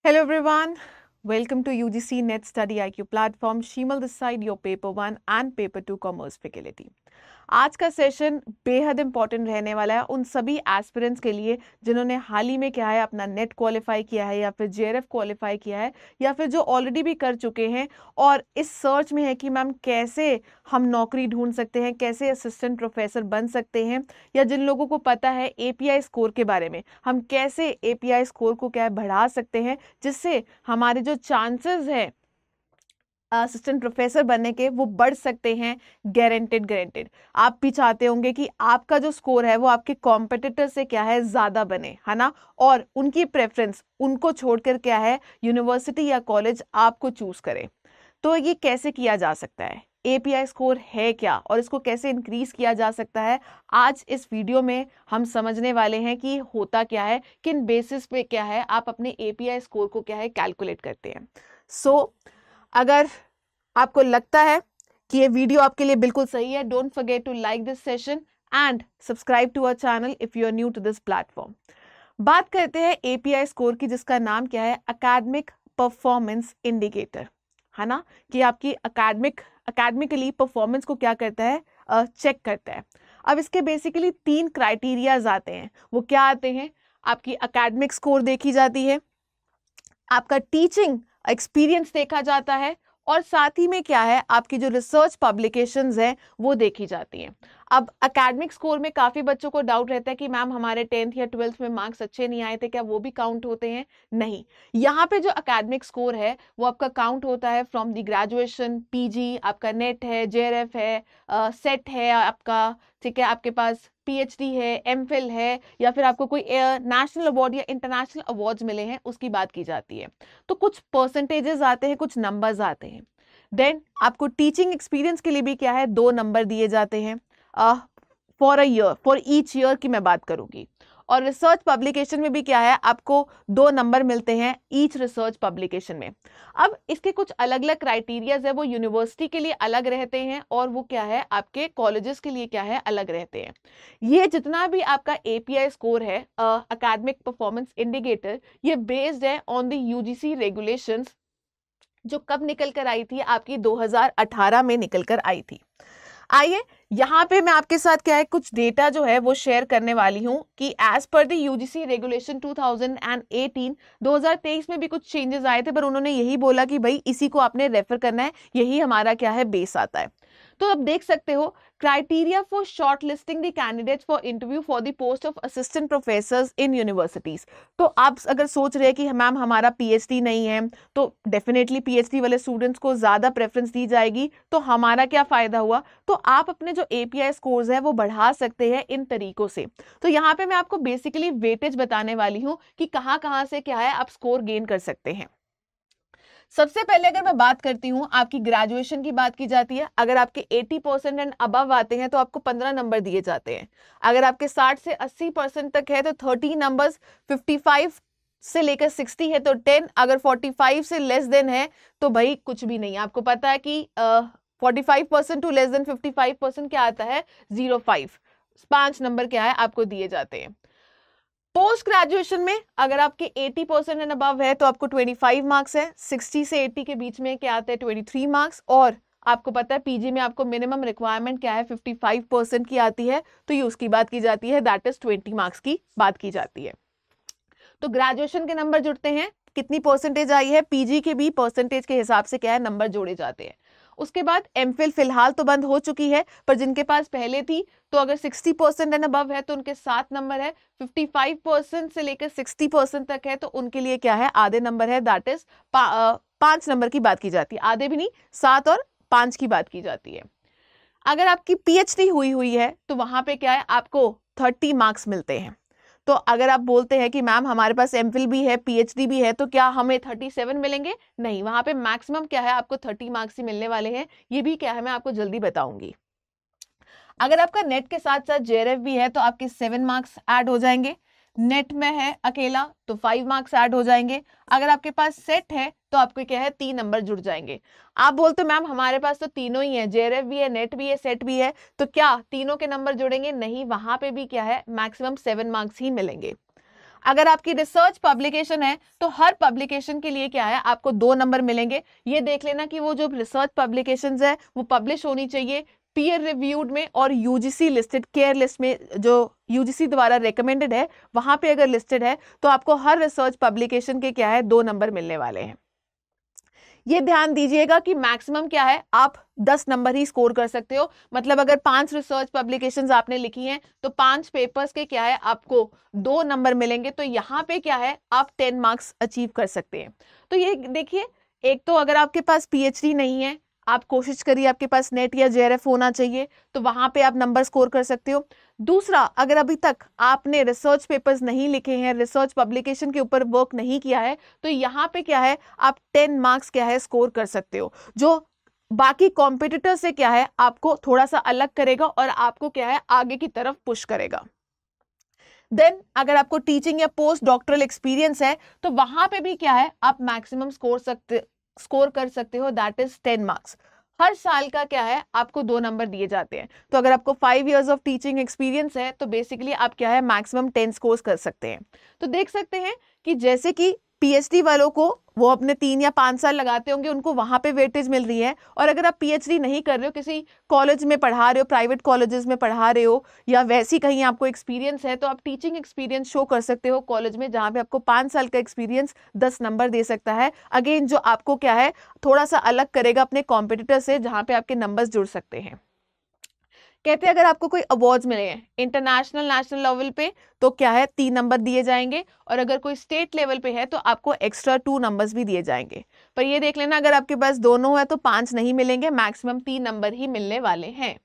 Hello everyone, welcome to UGC Net Study IQ platform. Shimal this side, your paper 1 and paper 2 commerce faculty. आज का session बेहद important रहने वाला है उन सभी एस्पिरेंट्स के लिए जिन्होंने हाल ही में क्या है अपना नेट क्वालिफाई किया है या फिर जेआरएफ क्वालिफाई किया है या फिर जो ऑलरेडी भी कर चुके हैं और इस सर्च में है कि मैम कैसे हम नौकरी ढूंढ सकते हैं, कैसे असिस्टेंट प्रोफेसर बन सकते हैं, या जिन लोगों को पता है एपीआई स्कोर के बारे में हम कैसे एपीआई स्कोर को क्या है बढ़ा सकते हैं जिससे हमारे जो चांसेस है असिस्टेंट प्रोफेसर बनने के वो बढ़ सकते हैं। गारंटेड आप भी चाहते होंगे कि आपका जो स्कोर है वो आपके कॉम्पिटिटर से क्या है ज्यादा बने, है ना, और उनकी प्रेफरेंस उनको छोड़कर क्या है यूनिवर्सिटी या कॉलेज आपको चूज करे। तो ये कैसे किया जा सकता है, एपीआई स्कोर है क्या और इसको कैसे इंक्रीज किया जा सकता है, आज इस वीडियो में हम समझने वाले हैं कि होता क्या है, किन बेसिस पे क्या है आप अपने एपीआई स्कोर को क्या है कैलकुलेट करते हैं। अगर आपको लगता है कि ये वीडियो आपके लिए बिल्कुल सही है, don't forget to like this session and subscribe to our channel if you are new to this platform. बात करते हैं एपीआई स्कोर की, जिसका नाम क्या है, एकेडमिक परफॉर्मेंस इंडिकेटर, है ना, कि आपकी एकेडमिकली परफॉर्मेंस को क्या करता है, चेक करता है। अब इसके बेसिकली 3 क्राइटेरियाज आते हैं। वो क्या आते हैं, आपकी एकेडमिक स्कोर देखी जाती है, आपका टीचिंग एक्सपीरियंस देखा जाता है, और साथ ही में क्या है आपकी जो रिसर्च पब्लिकेशंस हैं वो देखी जाती हैं। अब एकेडमिक स्कोर में काफ़ी बच्चों को डाउट रहता है कि मैम हमारे 10th या 12th में मार्क्स अच्छे नहीं आए थे, क्या वो भी काउंट होते हैं? नहीं, यहाँ पे जो एकेडमिक स्कोर है वो आपका काउंट होता है फ्रॉम द ग्रेजुएशन, पीजी, आपका नेट है, जेआरएफ है, सेट है आपका, ठीक है, आपके पास पीएचडी है, एमफिल है, या फिर आपको कोई नेशनल अवार्ड या इंटरनेशनल अवार्ड्स मिले हैं उसकी बात की जाती है। तो कुछ परसेंटेजेस आते हैं, कुछ नंबर्स आते हैं। देन आपको टीचिंग एक्सपीरियंस के लिए भी क्या है 2 नंबर दिए जाते हैं for a year, for each year की मैं बात करूंगी। और रिसर्च पब्लिकेशन में भी क्या है आपको 2 नंबर मिलते हैं ईच रिसर्च पब्लिकेशन में। अब इसके कुछ अलग अलग क्राइटेरियाज है, वो यूनिवर्सिटी के लिए अलग रहते हैं और वो क्या है आपके कॉलेजेस के लिए क्या है अलग रहते हैं। ये जितना भी आपका एपीआई स्कोर है, एकेडमिक परफॉर्मेंस इंडिकेटर, ये बेस्ड है ऑन द यूजीसी रेगुलेशंस जो कब निकल कर आई थी, आपकी 2018 में निकल कर आई थी। आइए यहाँ पे मैं आपके साथ क्या है कुछ डेटा जो है वो शेयर करने वाली हूँ कि as per the UGC regulation 2018, 2023 में भी कुछ चेंजेस आए थे, पर उन्होंने यही बोला कि भाई इसी को आपने रेफर करना है, यही हमारा क्या है बेस आता है। तो अब देख सकते हो, criteria for short listing the candidates for interview for the post of assistant professors in universities. तो आप अगर सोच रहे हैं कि मैम हमारा पीएचडी नहीं है, तो डेफिनेटली पीएचडी वाले स्टूडेंट्स को ज्यादा प्रेफरेंस दी जाएगी, तो हमारा क्या फायदा हुआ। तो आप अपने जो एपीआई स्कोर्स है वो बढ़ा सकते हैं इन तरीकों से। तो यहाँ पे मैं आपको बेसिकली वेटेज बताने वाली हूँ कि कहाँ से क्या है आप स्कोर गेन कर सकते हैं। सबसे पहले अगर मैं बात करती हूँ, आपकी ग्रेजुएशन की बात की जाती है। अगर आपके 80% एंड अबव आते हैं तो आपको 15 नंबर दिए जाते हैं। अगर आपके 60 से 80% तक है तो 30 नंबर्स, 55 से लेकर 60 है तो 10, अगर 45 से लेस देन है तो भाई कुछ भी नहीं। आपको पता है कि 45% टू लेस देन 55% क्या आता है, 05, 5 नंबर क्या है आपको दिए जाते हैं। पोस्ट ग्रेजुएशन में अगर आपके 80% एंड अबव है तो आपको 25 मार्क्स है, 60 से 80 के बीच में क्या आता है 23 मार्क्स, और आपको पता है पीजी में आपको मिनिमम रिक्वायरमेंट क्या है 55% की आती है, तो ये उसकी बात की जाती है, दैट इज 20 मार्क्स की बात की जाती है। तो ग्रेजुएशन के नंबर जुड़ते हैं, कितनी परसेंटेज आई है, पीजी के भी परसेंटेज के हिसाब से क्या है नंबर जोड़े जाते हैं। उसके बाद एमफिल फिलहाल तो बंद हो चुकी है, पर जिनके पास पहले थी तो अगर 60% एंड अबव है तो उनके 7 नंबर है, 55% से लेकर 60% तक है तो उनके लिए क्या है आधे नंबर है, दैट इज 5 नंबर की बात की जाती है, आधे भी नहीं 7 और 5 की बात की जाती है। अगर आपकी पीएचडी हुई है तो वहां पे क्या है आपको 30 मार्क्स मिलते हैं। तो अगर आप बोलते हैं कि मैम हमारे पास एमफिल भी है, पीएचडी भी है, तो क्या हमें 37 मिलेंगे? नहीं, वहां पे मैक्सिमम क्या है आपको 30 मार्क्स ही मिलने वाले हैं। ये भी क्या है मैं आपको जल्दी बताऊंगी। अगर आपका नेट के साथ साथ जेआरएफ भी है तो आपके 7 मार्क्स ऐड हो जाएंगे। नेट में है अकेला तो 5 मार्क्स ऐड हो जाएंगे। अगर आपके पास सेट है तो आपके क्या है 3 नंबर जुड़ जाएंगे। आप बोलते मैम हमारे पास तो तीनों ही है, जेआरएफ भी है, नेट भी है, सेट भी है, तो क्या तीनों के नंबर जुड़ेंगे? नहीं, वहां पे भी क्या है मैक्सिमम 7 मार्क्स ही मिलेंगे। अगर आपकी रिसर्च पब्लिकेशन है तो हर पब्लिकेशन के लिए क्या है, आपको 2 नंबर मिलेंगे। ये देख लेना कि वो जो रिसर्च पब्लिकेशंस है वो पब्लिश होनी चाहिए पीयर रिव्यूड में और यूजीसी लिस्टेड केयर लिस्ट में, जो यूजीसी द्वारा रिकमेंडेड है वहां पे अगर लिस्टेड है तो आपको हर रिसर्च पब्लिकेशन के क्या है 2 नंबर मिलने वाले हैं। ये ध्यान दीजिएगा कि मैक्सिमम क्या है, आप 10 नंबर ही स्कोर कर सकते हो। मतलब अगर 5 रिसर्च पब्लिकेशंस आपने लिखी हैं तो 5 पेपर्स के क्या है आपको 2 नंबर मिलेंगे। तो यहाँ पे क्या है आप 10 मार्क्स अचीव कर सकते हैं। तो ये देखिए, एक तो अगर आपके पास पीएचडी नहीं है, आप कोशिश करिए आपके पास नेट या जेआरएफ होना चाहिए, तो वहां पे आप नंबर स्कोर कर सकते हो। दूसरा, अगर अभी तक आपने रिसर्च पेपर्स नहीं लिखे हैं, रिसर्च पब्लिकेशन के ऊपर वर्क नहीं किया है, तो यहाँ पे क्या है आप 10 मार्क्स क्या है स्कोर कर सकते हो, जो बाकी कॉम्पिटिटर से क्या है आपको थोड़ा सा अलग करेगा और आपको क्या है आगे की तरफ पुश करेगा। देन अगर आपको टीचिंग या पोस्ट डॉक्टरल एक्सपीरियंस है तो वहां पे भी क्या है आप मैक्सिमम स्कोर कर सकते हो, दैट इज 10 मार्क्स। हर साल का क्या है आपको 2 नंबर दिए जाते हैं। तो अगर आपको 5 इयर्स ऑफ टीचिंग एक्सपीरियंस है तो बेसिकली आप क्या है मैक्सिमम 10 स्कोर कर सकते हैं। तो देख सकते हैं कि जैसे कि पीएचडी वालों को वो अपने 3 या 5 साल लगाते होंगे, उनको वहां पे वेटेज मिल रही है। और अगर आप पीएचडी नहीं कर रहे हो, किसी कॉलेज में पढ़ा रहे हो, प्राइवेट कॉलेजेस में पढ़ा रहे हो या वैसी कहीं आपको एक्सपीरियंस है, तो आप टीचिंग एक्सपीरियंस शो कर सकते हो कॉलेज में, जहां पे आपको 5 साल का एक्सपीरियंस 10 नंबर दे सकता है। अगेन जो आपको क्या है थोड़ा सा अलग करेगा अपने कॉम्पिटिटर से, जहां पे आपके नंबर्स जुड़ सकते हैं। कहते हैं अगर आपको कोई अवार्ड्स मिले हैं इंटरनेशनल नेशनल लेवल पे तो क्या है 3 नंबर दिए जाएंगे, और अगर कोई स्टेट लेवल पे है तो आपको एक्स्ट्रा 2 नंबर्स भी दिए जाएंगे। पर ये देख लेना अगर आपके पास दोनों है तो 5 नहीं मिलेंगे, मैक्सिमम 3 नंबर ही मिलने वाले हैं।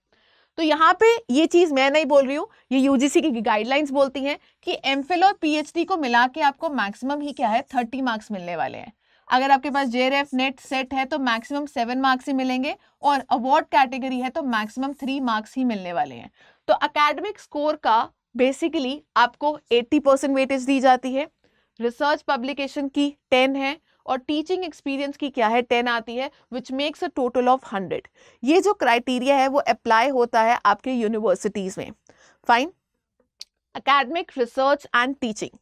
तो यहाँ पे ये चीज मैं नहीं बोल रही हूँ, ये यूजीसी की गाइडलाइंस बोलती हैं कि एमफिल और पीएचडी को मिला के आपको मैक्सिमम ही क्या है 30 मार्क्स मिलने वाले हैं। अगर आपके पास जेआरएफ नेट सेट है तो मैक्सिमम 7 मार्क्स ही मिलेंगे, और अवार्ड कैटेगरी है तो मैक्सिमम 3 मार्क्स ही मिलने वाले हैं। तो एकेडमिक स्कोर का बेसिकली आपको 80% वेटेज दी जाती है, रिसर्च पब्लिकेशन की 10 है और टीचिंग एक्सपीरियंस की क्या है 10 आती है, which makes a total of 100। ये जो क्राइटेरिया है वो अप्लाई होता है आपके यूनिवर्सिटीज में। Fine, academic, research and teaching.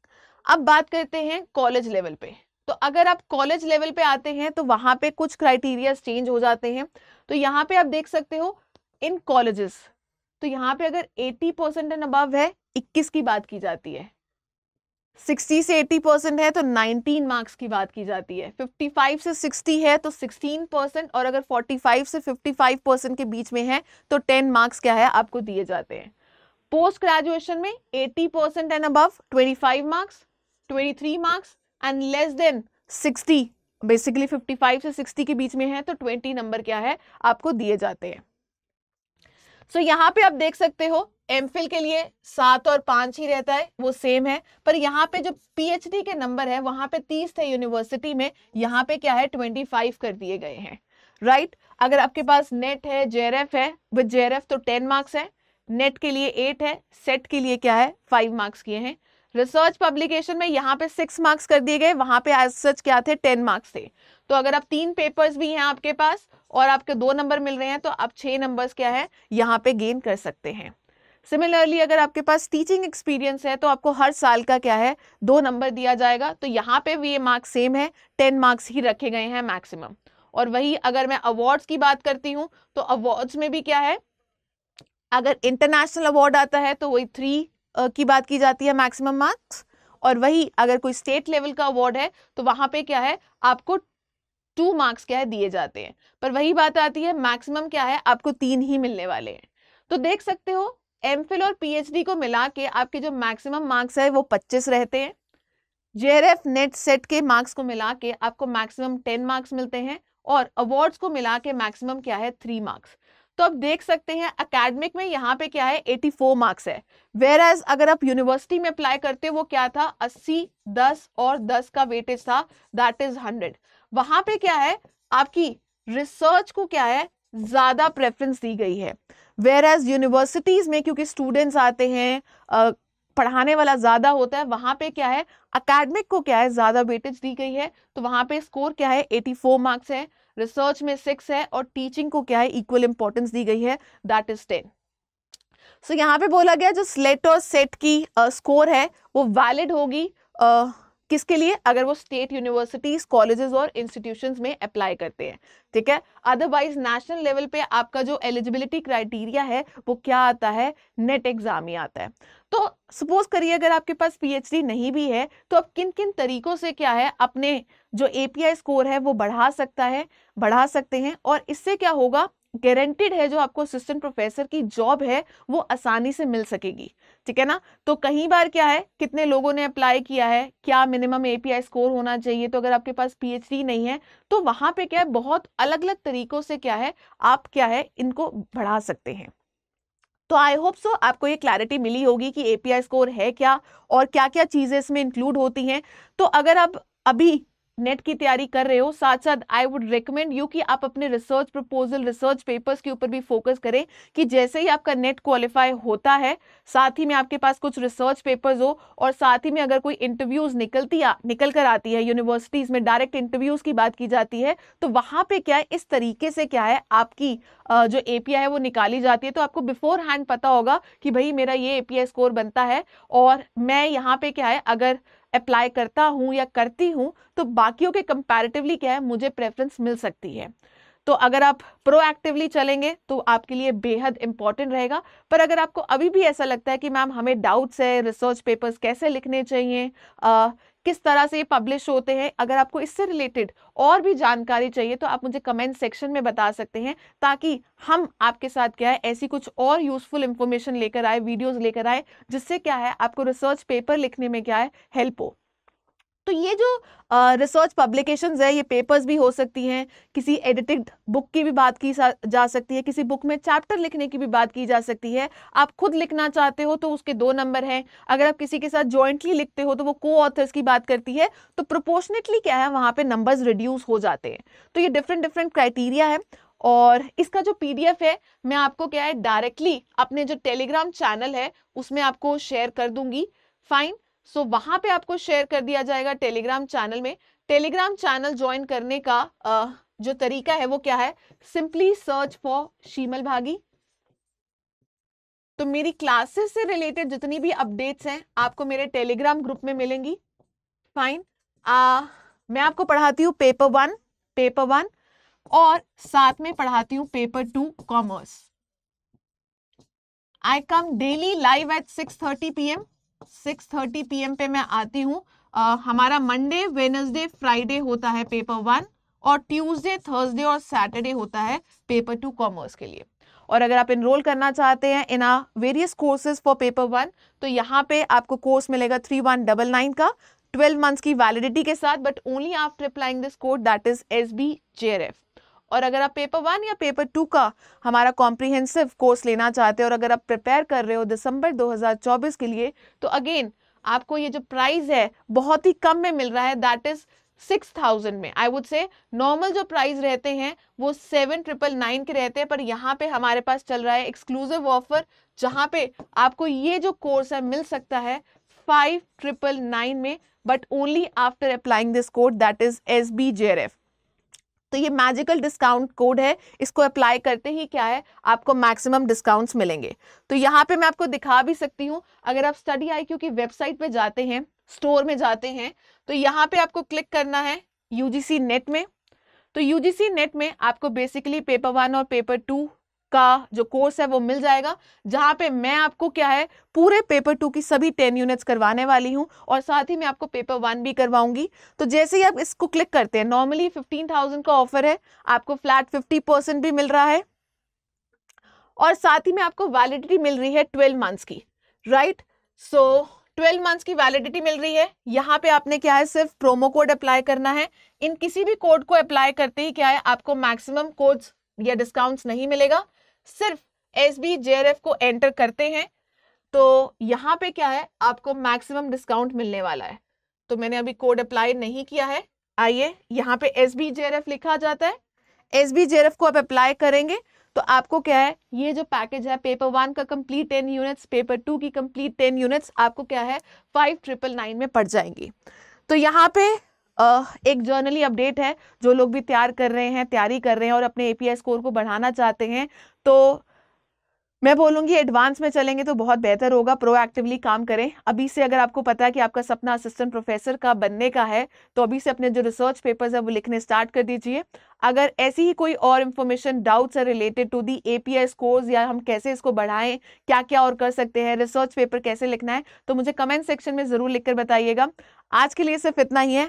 अब बात करते हैं कॉलेज लेवल पे। तो अगर आप कॉलेज लेवल पे आते हैं तो वहां पे कुछ क्राइटेरिया चेंज हो जाते हैं। तो यहाँ पे आप देख सकते हो इन कॉलेजेस, तो यहाँ पे अगर 80% एंड अबव है 21 की बात की जाती है, 60 से 80% है तो 19 मार्क्स की बात की जाती है, 55 से 60 है तो 16%, और अगर 45 से 55% के बीच में है तो 10 मार्क्स क्या है आपको दिए जाते हैं। पोस्ट ग्रेजुएशन में 80% and above 25 marks, 23 marks, and less than 60 basically 55 से 60 के बीच में है तो 20 नंबर क्या है आपको दिए जाते हैं। सो यहाँ पे आप देख सकते हो एमफिल के लिए 7 और 5 ही रहता है, वो सेम है। पर यहाँ पे जो पीएचडी के नंबर है वहां पे 30 थे यूनिवर्सिटी में, यहाँ पे क्या है 25 कर दिए गए हैं, राइट। अगर आपके पास नेट है, जेआरएफ है, विद जेआरएफ तो 10 मार्क्स है, नेट के लिए 8 है, सेट के लिए क्या है 5 मार्क्स किए हैं। रिसर्च पब्लिकेशन में यहाँ पे 6 मार्क्स कर दिए गए, वहां पे एज सच क्या थे 10 मार्क्स थे। तो अगर आप 3 पेपर्स भी हैं आपके पास और आपके 2 नंबर मिल रहे हैं तो आप 6 नंबर्स क्या है यहाँ पे गेन कर सकते हैं। सिमिलरली अगर आपके पास टीचिंग एक्सपीरियंस है तो आपको हर साल का क्या है 2 नंबर दिया जाएगा। तो यहाँ पे भी ये मार्क्स सेम है, 10 मार्क्स ही रखे गए हैं मैक्सिमम। और वही अगर मैं अवार्ड्स की बात करती हूँ तो अवार्ड्स में भी क्या है, अगर इंटरनेशनल अवार्ड आता है तो वही 3 की बात की जाती है मैक्सिमम मार्क्स, और वही अगर कोई स्टेट लेवल का अवार्ड है तो वहां पे क्या है आपको 2 मार्क्स क्या है दिए जाते हैं। पर वही बात आती है मैक्सिमम क्या है आपको 3 ही मिलने वाले हैं। तो देख सकते हो एमफिल और पीएचडी को मिला के आपके जो मैक्सिमम मार्क्स है वो 25 रहते हैं। जेआरएफ नेट सेट के मार्क्स को मिला के आपको मैक्सिमम 10 मार्क्स मिलते हैं, और अवार्ड्स को मिला के मैक्सिमम क्या है 3 मार्क्स। तो अब देख सकते हैं एकेडमिक में यहाँ पे क्या है 84 मार्क्स है, वेयर एज अगर आप यूनिवर्सिटी में अप्लाई करते हो वो क्या था 80, 10 और 10 का वेटेज था, दैट इज 100। वहां पे क्या है आपकी रिसर्च को क्या है ज्यादा प्रेफरेंस दी गई है, वेयर एज यूनिवर्सिटीज में क्योंकि स्टूडेंट्स आते हैं, पढ़ाने वाला ज्यादा होता है, वहां पे क्या है एकेडमिक को क्या है ज्यादा वेटेज दी गई है। तो वहां पे स्कोर क्या है 84 मार्क्स है, रिसर्च में 6 है, और टीचिंग को क्या है इक्वल इंपॉर्टेंस दी गई है, दैट इज 10। सो यहाँ पे बोला गया जो स्लेट और सेट की स्कोर है वो वैलिड होगी किसके लिए? अगर वो स्टेट यूनिवर्सिटीज, कॉलेजेस और इंस्टीट्यूशंस में अप्लाई करते हैं, ठीक है। अदरवाइज नेशनल लेवल पे आपका जो एलिजिबिलिटी क्राइटेरिया है वो क्या आता है? नेट एग्जाम ही आता है। तो सपोज करिए अगर आपके पास पीएचडी नहीं भी है तो आप किन किन तरीकों से क्या है अपने जो एपीआई स्कोर है वो बढ़ा सकते हैं, और इससे क्या होगा? गारंटीड है जो आपको असिस्टेंट प्रोफेसर की जॉब है वो आसानी से मिल सकेगी, ठीक है ना। तो कई बार क्या है, कितने लोगों ने अप्लाई किया है, क्या मिनिमम एपीआई स्कोर होना चाहिए, तो अगर आपके पास पीएचडी नहीं है तो वहां पे क्या है, बहुत अलग अलग तरीकों से क्या है आप क्या है इनको बढ़ा सकते हैं। तो आई होप सो आपको ये क्लैरिटी मिली होगी कि एपीआई स्कोर है क्या और क्या क्या चीजें इसमें इंक्लूड होती हैं। तो अगर आप अभी नेट की तैयारी कर रहे हो, साथ साथ आई वुड रिकमेंड यू कि आप अपने रिसर्च प्रपोजल, रिसर्च पेपर्स के ऊपर भी फोकस करें कि जैसे ही आपका नेट क्वालिफाई होता है साथ ही में आपके पास कुछ रिसर्च पेपर्स हो, और साथ ही में अगर कोई इंटरव्यूज निकल कर आती है, यूनिवर्सिटीज में डायरेक्ट इंटरव्यूज की बात की जाती है, तो वहां पे क्या है इस तरीके से क्या है आपकी जो एपीआई है वो निकाली जाती है। तो आपको बिफोर हैंड पता होगा कि भाई मेरा ये एपीआई स्कोर बनता है और मैं यहाँ पे क्या है अगर अप्लाई करता हूं या करती हूं तो बाकियों के कंपैरेटिवली क्या है मुझे प्रेफरेंस मिल सकती है। तो अगर आप प्रोएक्टिवली चलेंगे तो आपके लिए बेहद इंपॉर्टेंट रहेगा। पर अगर आपको अभी भी ऐसा लगता है कि मैम हमें डाउट्स है, रिसर्च पेपर्स कैसे लिखने चाहिए, किस तरह से ये पब्लिश होते हैं, अगर आपको इससे रिलेटेड और भी जानकारी चाहिए तो आप मुझे कमेंट सेक्शन में बता सकते हैं, ताकि हम आपके साथ क्या है ऐसी कुछ और यूजफुल इंफॉर्मेशन लेकर आए, वीडियोस लेकर आए, जिससे क्या है आपको रिसर्च पेपर लिखने में क्या है हेल्प हो। तो ये जो रिसर्च पब्लिकेशंस है ये पेपर्स भी हो सकती हैं, किसी एडिटेड बुक की भी बात की जा सकती है, किसी बुक में चैप्टर लिखने की भी बात की जा सकती है। आप खुद लिखना चाहते हो तो उसके 2 नंबर हैं, अगर आप किसी के साथ जॉइंटली लिखते हो तो वो को ऑथर्स की बात करती है, तो प्रोपोर्शनेटली क्या है वहां पे नंबर्स रिड्यूस हो जाते हैं। तो ये डिफरेंट डिफरेंट क्राइटेरिया है, और इसका जो पीडीएफ है मैं आपको क्या है डायरेक्टली अपने जो टेलीग्राम चैनल है उसमें आपको शेयर कर दूंगी। फाइन, सो वहां पे आपको शेयर कर दिया जाएगा टेलीग्राम चैनल में। टेलीग्राम चैनल ज्वाइन करने का जो तरीका है वो क्या है, सिंपली सर्च फॉर शीमल भागी। तो मेरी क्लासेस से रिलेटेड जितनी भी अपडेट्स हैं आपको मेरे टेलीग्राम ग्रुप में मिलेंगी। फाइन, मैं आपको पढ़ाती हूँ पेपर 1 और साथ में पढ़ाती हूँ paper 2 commerce. I come daily live at 6:30 PM। 6:30 PM पे मैं आती हूँ। हमारा मंडे, वेडनेसडे, फ्राइडे होता है पेपर 1, और ट्यूसडे, थर्सडे और सैटरडे होता है पेपर 2 कॉमर्स के लिए। और अगर आप एनरोल करना चाहते हैं in various courses for paper 1 तो यहाँ पे आपको कोर्स मिलेगा 3199 का 12 मंथ्स की वैलिडिटी के साथ, but only after applying this code that is SBJRF। और अगर आप पेपर 1 या पेपर 2 का हमारा कॉम्प्रिहेंसिव कोर्स लेना चाहते हो और अगर आप प्रिपेयर कर रहे हो दिसंबर 2024 के लिए, तो अगेन आपको ये जो प्राइस है बहुत ही कम में मिल रहा है, दैट इज 6000 में। आई वुड से नॉर्मल जो प्राइस रहते हैं वो 7999 के रहते हैं, पर यहाँ पे हमारे पास चल रहा है एक्सक्लूसिव ऑफर जहाँ पे आपको ये जो कोर्स है मिल सकता है 5999 में, but only after applying this code that is SBJRF। तो ये मैजिकल डिस्काउंट कोड है, इसको अप्लाई करते ही क्या है आपको मैक्सिमम डिस्काउंट्स मिलेंगे। तो यहाँ पे मैं आपको दिखा भी सकती हूँ, अगर आप स्टडी IQ की वेबसाइट पे जाते हैं, स्टोर में जाते हैं, तो यहाँ पे आपको क्लिक करना है UGC नेट में। तो UGC नेट में आपको बेसिकली पेपर 1 और पेपर 2 का जो कोर्स है वो मिल जाएगा, जहां पे मैं आपको क्या है पूरे पेपर 2 की सभी 10 यूनिट्स करवाने वाली हूं, और साथ ही मैं आपको पेपर 1 भी करवाऊंगी। तो जैसे ही आप इसको क्लिक करते हैं, नॉर्मली 15,000 का ऑफर है, आपको फ्लैट 50% भी मिल रहा है, और साथ ही में आपको वैलिडिटी मिल रही है 12 मंथ्स की, राइट। सो 12 मंथ्स की वैलिडिटी मिल रही है। यहाँ पे आपने क्या है सिर्फ प्रोमो कोड अप्लाई करना है। इन किसी भी कोड को अप्लाई करते ही क्या है आपको मैक्सिमम कोड्स या डिस्काउंट्स नहीं मिलेगा, सिर्फ SBJRF को एंटर करते हैं तो यहाँ पे क्या है आपको मैक्सिमम डिस्काउंट मिलने वाला है। तो मैंने अभी कोड अप्लाई नहीं किया है, आइए यहाँ पे SBJRF लिखा जाता है, SBJRF को आप अप्लाई करेंगे तो आपको क्या है ये जो पैकेज है पेपर 1 का कंप्लीट 10 यूनिट्स, पेपर 2 की कंप्लीट 10 यूनिट्स आपको क्या है 5999 में पड़ जाएंगी। तो यहाँ पे एक जर्नली अपडेट है, जो लोग भी तैयारी कर रहे हैं और अपने API स्कोर को बढ़ाना चाहते हैं, तो मैं बोलूंगी एडवांस में चलेंगे तो बहुत बेहतर होगा, प्रोएक्टिवली काम करें। अभी से अगर आपको पता है कि आपका सपना असिस्टेंट प्रोफेसर का बनने का है तो अभी से अपने जो रिसर्च पेपर्स है वो लिखने स्टार्ट कर दीजिए। अगर ऐसी ही कोई और इन्फॉर्मेशन डाउट्स है related to the API scores या हम कैसे इसको बढ़ाएं, क्या क्या और कर सकते हैं, रिसर्च पेपर कैसे लिखना है, तो मुझे कमेंट सेक्शन में जरूर लिखकर बताइएगा। आज के लिए सिर्फ इतना ही है।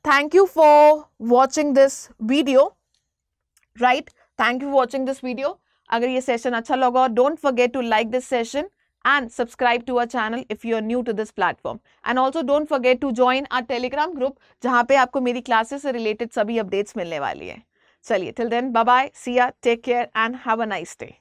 Thank you for watching this video, right, thank you for watching this video. अगर ये सेशन अच्छा लगा, don't forget to like this session and subscribe to our channel if you are new to this platform, and also don't forget to join our telegram group जहां पे आपको मेरी classes से related सभी अपडेट्स मिलने वाली है। चलिए, till then, bye bye, see ya, take care and have a nice day.